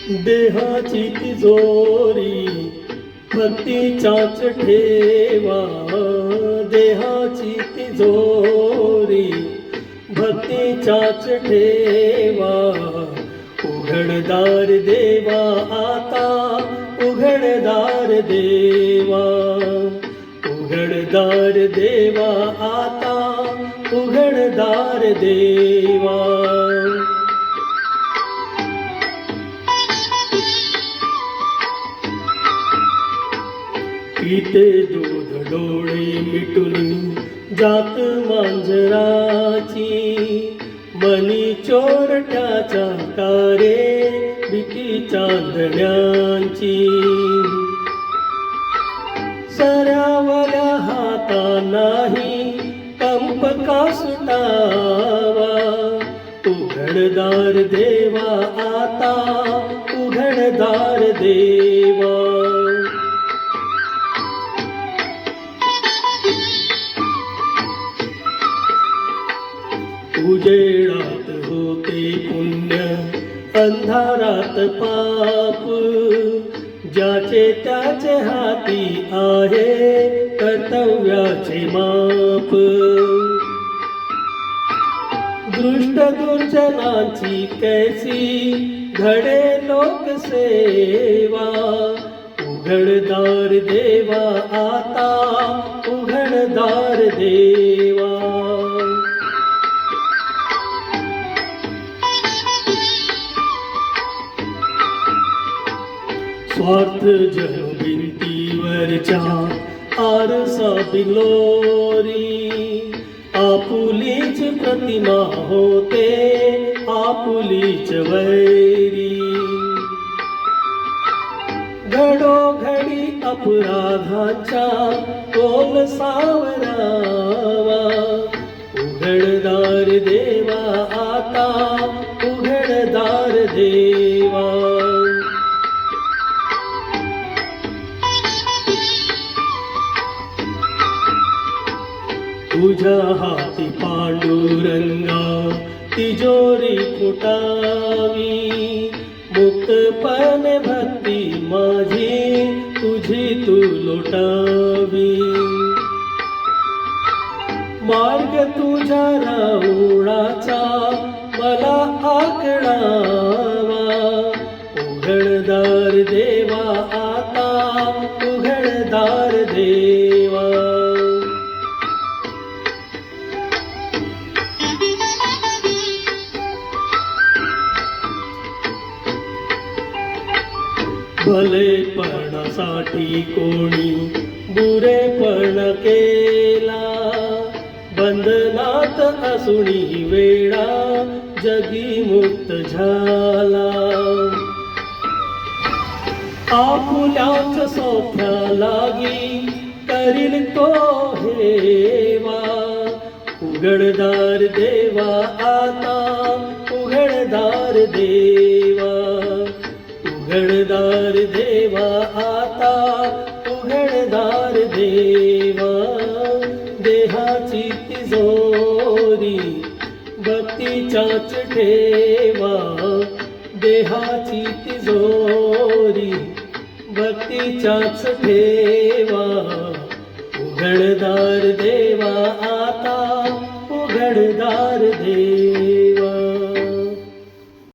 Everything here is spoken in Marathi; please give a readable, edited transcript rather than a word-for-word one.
देहाची तिजोरी भक्तीचाच ठेवा, देहाची तिजोरी भक्तीचाच ठेवा. उघडदार देवा आता, उघडदार देवा, उघडदार देवा आता, उघडदार देवा. पिते दूध डोळे मिटून जात मांजराची, मनी चोरट्याच्या कारे भीती चांदण्यांची. सऱ्यावल्या हाता नाही कंप का सुटावा, उघडदार देवा आता, उघडदार देवा. उजेडात होते पुण्य, अंधारात पाप, ज्याचे त्याचे हाती आहे कर्तव्याचे माप. दृष्ट दुर्जनांची कैसी घडे लोकसेवा, उघडदार देवा आता, उघडदार देवा. स्वार्थ जन भिंतीवरच्या आरसा बिलोरी, आपुलीच प्रतिमा होते आपुलीच वैरी. घडोघडी अपराधांच्या तोल सावरावा, उघडदार देवा आता, उघडदार देवा. तुझ्या हाती पांडुरंगा तिजोरी फुटावी, मुक्तपणे भक्ती माझी तुझी तू लोटावी. मार्ग तुझ्या राऊळाचा मला आकडावा, उघडदार देवा आता, उघडदार देवा. भलेपणासाठी कोणी बुरेपण केला, बंधनात असुनी वेळा जगी मुक्त झाला. आपुल्याच सोफ्या लागी करील तो हेवा, उघडदार देवा आता, उघडदार देवा. उघडदार देवा आता, उघडदार देवा. देहाची तिजोरी भक्तीचाच ठेवा, देहाची तिजोरी भक्तीचाच ठेवा. उघडदार देवा